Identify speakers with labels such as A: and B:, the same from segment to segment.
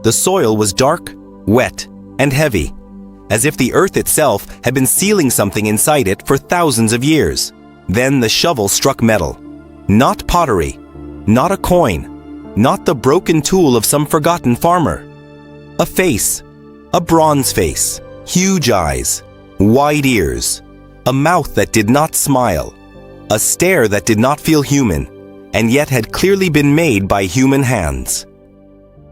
A: The soil was dark, wet, and heavy, as if the earth itself had been sealing something inside it for thousands of years. Then the shovel struck metal. Not pottery, not a coin, not the broken tool of some forgotten farmer. A face, a bronze face, huge eyes, wide ears, a mouth that did not smile, a stare that did not feel human, and yet had clearly been made by human hands.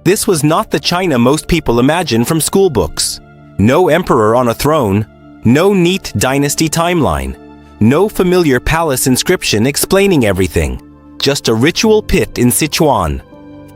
A: This was not the China most people imagine from school books. No emperor on a throne, no neat dynasty timeline, no familiar palace inscription explaining everything. Just a ritual pit in Sichuan,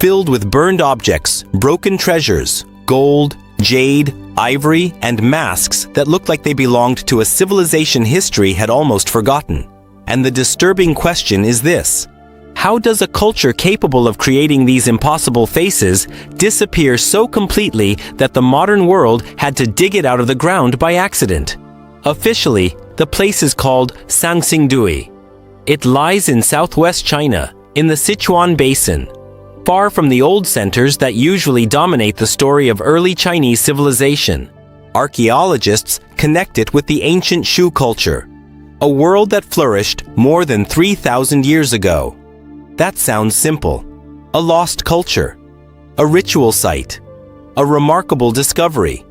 A: filled with burned objects, broken treasures, gold, jade, ivory, and masks that looked like they belonged to a civilization history had almost forgotten. And the disturbing question is this: how does a culture capable of creating these impossible faces disappear so completely that the modern world had to dig it out of the ground by accident? Officially, the place is called Sanxingdui. It lies in southwest China, in the Sichuan Basin, far from the old centers that usually dominate the story of early Chinese civilization. Archaeologists connect it with the ancient Shu culture, a world that flourished more than 3,000 years ago. That sounds simple. A lost culture, a ritual site, a remarkable discovery.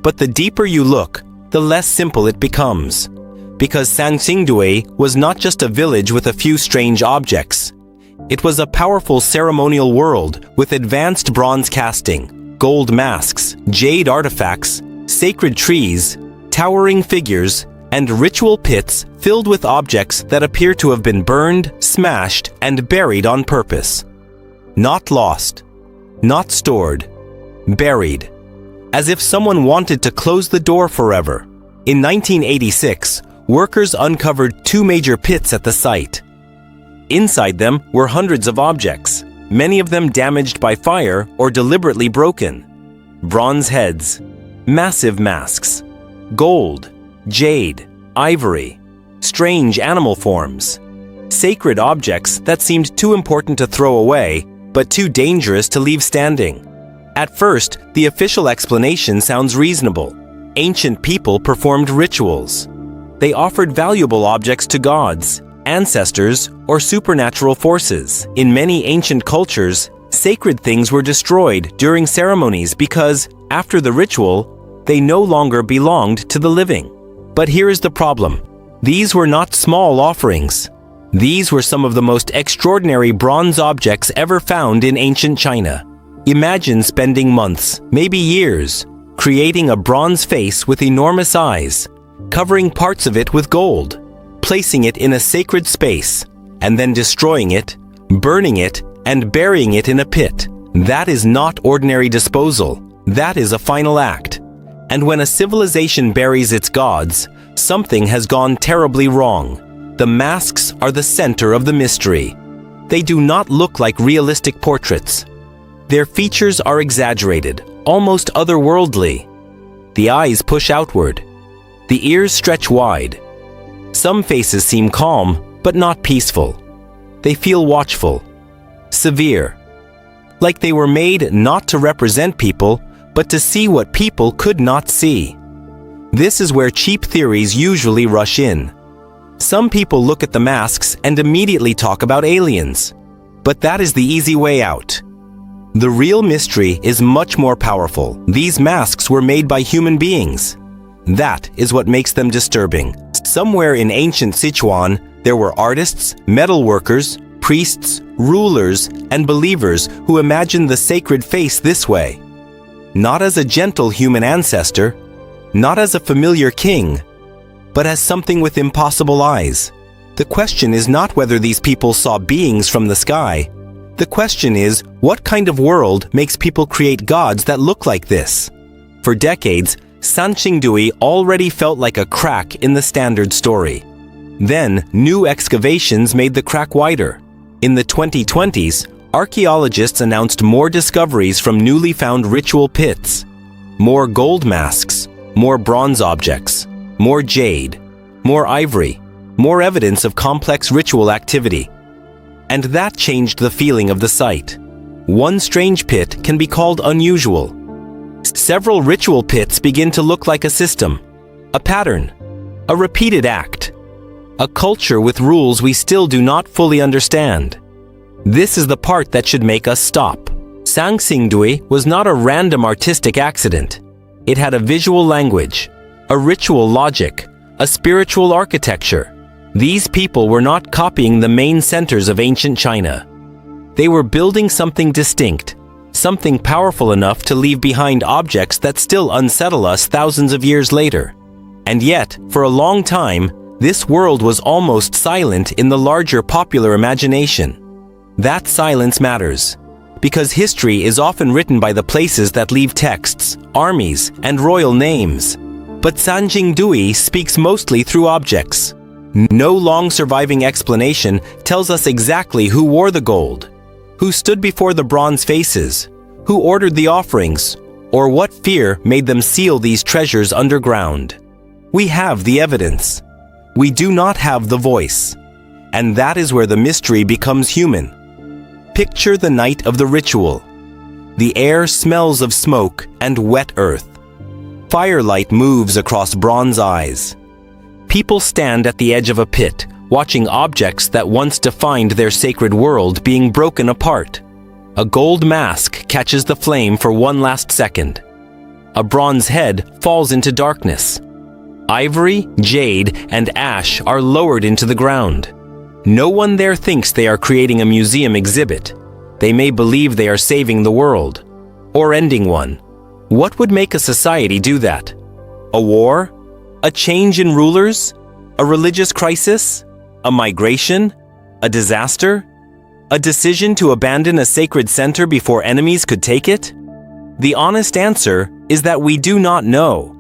A: But the deeper you look, the less simple it becomes. Because Sanxingdui was not just a village with a few strange objects. It was a powerful ceremonial world with advanced bronze casting, gold masks, jade artifacts, sacred trees, towering figures, and ritual pits filled with objects that appear to have been burned, smashed, and buried on purpose. Not lost, not stored, buried, as if someone wanted to close the door forever. In 1986, workers uncovered 2 major pits at the site. Inside them were hundreds of objects, many of them damaged by fire or deliberately broken. Bronze heads, massive masks, gold, jade, ivory, strange animal forms, sacred objects that seemed too important to throw away, but too dangerous to leave standing. At first, the official explanation sounds reasonable. Ancient people performed rituals. They offered valuable objects to gods, ancestors, or supernatural forces. In many ancient cultures, sacred things were destroyed during ceremonies because, after the ritual, they no longer belonged to the living. But here is the problem. These were not small offerings. These were some of the most extraordinary bronze objects ever found in ancient China. Imagine spending months, maybe years, creating a bronze face with enormous eyes, covering parts of it with gold, placing it in a sacred space, and then destroying it, burning it, and burying it in a pit. That is not ordinary disposal. That is a final act. And when a civilization buries its gods, something has gone terribly wrong. The masks are the center of the mystery. They do not look like realistic portraits. Their features are exaggerated, almost otherworldly. The eyes push outward. The ears stretch wide. Some faces seem calm, but not peaceful. They feel watchful, severe, like they were made not to represent people, but to see what people could not see. This is where cheap theories usually rush in. Some people look at the masks and immediately talk about aliens. But that is the easy way out. The real mystery is much more powerful. These masks were made by human beings. That is what makes them disturbing. Somewhere in ancient Sichuan, there were artists, metal workers, priests, rulers, and believers who imagined the sacred face this way. Not as a gentle human ancestor, not as a familiar king, but as something with impossible eyes. The question is not whether these people saw beings from the sky. The question is, what kind of world makes people create gods that look like this? For decades, Sanxingdui already felt like a crack in the standard story. Then, new excavations made the crack wider. In the 2020s, archaeologists announced more discoveries from newly found ritual pits. More gold masks, more bronze objects, more jade, more ivory, more evidence of complex ritual activity. And that changed the feeling of the site. One strange pit can be called unusual. Several ritual pits begin to look like a system, a pattern, a repeated act, a culture with rules we still do not fully understand. This is the part that should make us stop. Sanxingdui was not a random artistic accident. It had a visual language, a ritual logic, a spiritual architecture. These people were not copying the main centers of ancient China. They were building something distinct, something powerful enough to leave behind objects that still unsettle us thousands of years later. And yet, for a long time, this world was almost silent in the larger popular imagination. That silence matters, because history is often written by the places that leave texts, armies, and royal names. But Sanxingdui speaks mostly through objects. No long surviving explanation tells us exactly who wore the gold, who stood before the bronze faces, who ordered the offerings, or what fear made them seal these treasures underground. We have the evidence. We do not have the voice. And that is where the mystery becomes human. Picture the night of the ritual. The air smells of smoke and wet earth. Firelight moves across bronze eyes. People stand at the edge of a pit, watching objects that once defined their sacred world being broken apart. A gold mask catches the flame for one last second. A bronze head falls into darkness. Ivory, jade, and ash are lowered into the ground. No one there thinks they are creating a museum exhibit. They may believe they are saving the world, or ending one. What would make a society do that? A war? A change in rulers? A religious crisis? A migration? A disaster? A decision to abandon a sacred center before enemies could take it? The honest answer is that we do not know.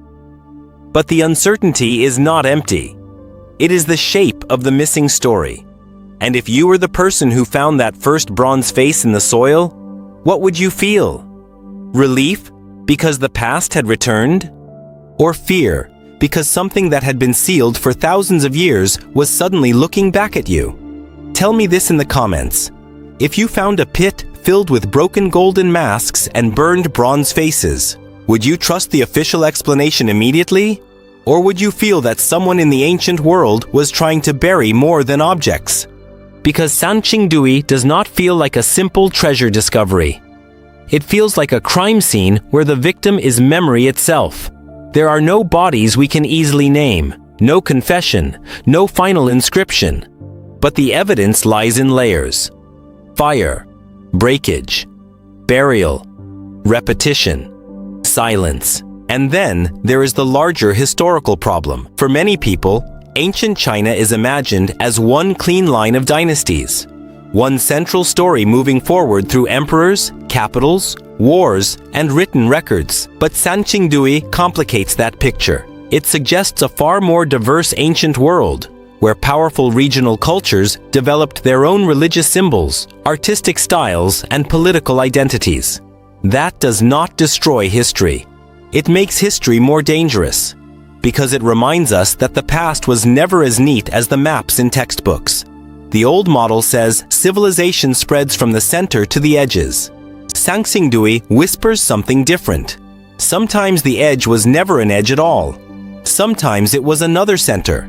A: But the uncertainty is not empty. It is the shape of the missing story. And if you were the person who found that first bronze face in the soil, what would you feel? Relief because the past had returned? Or fear because something that had been sealed for thousands of years was suddenly looking back at you? Tell me this in the comments. If you found a pit filled with broken golden masks and burned bronze faces, would you trust the official explanation immediately? Or would you feel that someone in the ancient world was trying to bury more than objects? Because Sanxingdui does not feel like a simple treasure discovery. It feels like a crime scene where the victim is memory itself. There are no bodies we can easily name, no confession, no final inscription. But the evidence lies in layers. Fire, breakage, burial, repetition, silence. And then there is the larger historical problem. For many people, ancient China is imagined as one clean line of dynasties, one central story moving forward through emperors, capitals, wars, and written records. But Sanxingdui complicates that picture. It suggests a far more diverse ancient world, where powerful regional cultures developed their own religious symbols, artistic styles, and political identities. That does not destroy history. It makes history more dangerous, because it reminds us that the past was never as neat as the maps in textbooks. The old model says civilization spreads from the center to the edges. Sanxingdui whispers something different. Sometimes the edge was never an edge at all. Sometimes it was another center.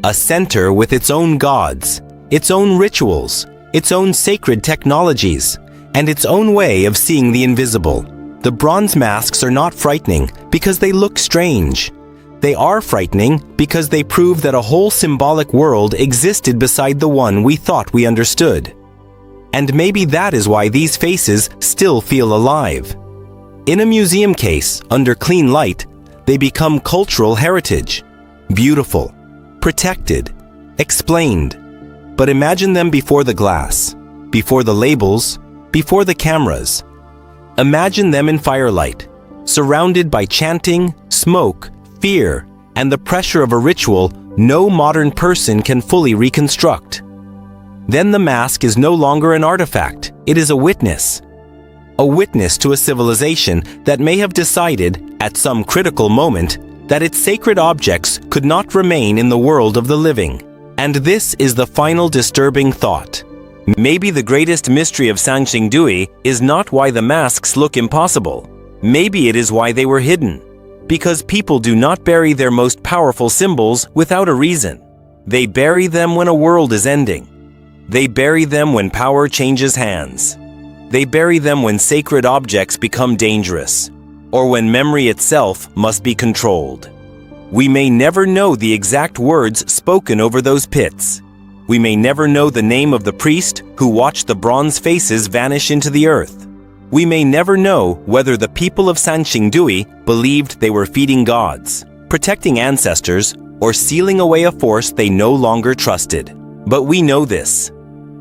A: A center with its own gods, its own rituals, its own sacred technologies, and its own way of seeing the invisible. The bronze masks are not frightening because they look strange. They are frightening because they prove that a whole symbolic world existed beside the one we thought we understood. And maybe that is why these faces still feel alive. In a museum case, under clean light, they become cultural heritage. Beautiful, protected, explained. But imagine them before the glass, before the labels, before the cameras. Imagine them in firelight, surrounded by chanting, smoke, fear, and the pressure of a ritual no modern person can fully reconstruct. Then the mask is no longer an artifact, it is a witness. A witness to a civilization that may have decided, at some critical moment, that its sacred objects could not remain in the world of the living. And this is the final disturbing thought. Maybe the greatest mystery of Sanxingdui is not why the masks look impossible. Maybe it is why they were hidden. Because people do not bury their most powerful symbols without a reason. They bury them when a world is ending. They bury them when power changes hands. They bury them when sacred objects become dangerous, or when memory itself must be controlled. We may never know the exact words spoken over those pits. We may never know the name of the priest who watched the bronze faces vanish into the earth. We may never know whether the people of Sanxingdui believed they were feeding gods, protecting ancestors, or sealing away a force they no longer trusted. But we know this.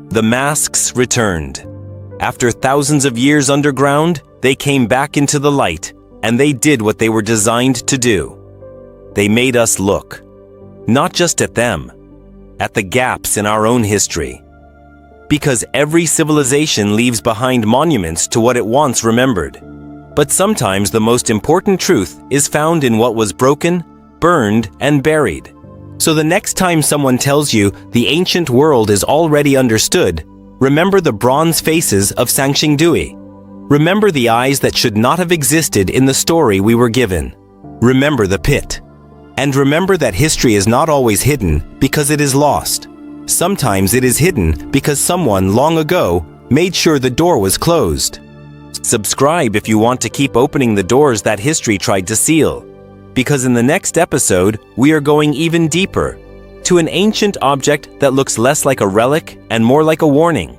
A: The masks returned. After thousands of years underground, they came back into the light, and they did what they were designed to do. They made us look, not just at them, at the gaps in our own history. Because every civilization leaves behind monuments to what it once remembered. But sometimes the most important truth is found in what was broken, burned, and buried. So the next time someone tells you the ancient world is already understood, remember the bronze faces of Sanxingdui. Remember the eyes that should not have existed in the story we were given. Remember the pit. And remember that history is not always hidden because it is lost. Sometimes it is hidden because someone long ago made sure the door was closed. Subscribe if you want to keep opening the doors that history tried to seal. Because in the next episode, we are going even deeper, to an ancient object that looks less like a relic and more like a warning.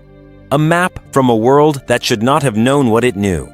A: A map from a world that should not have known what it knew.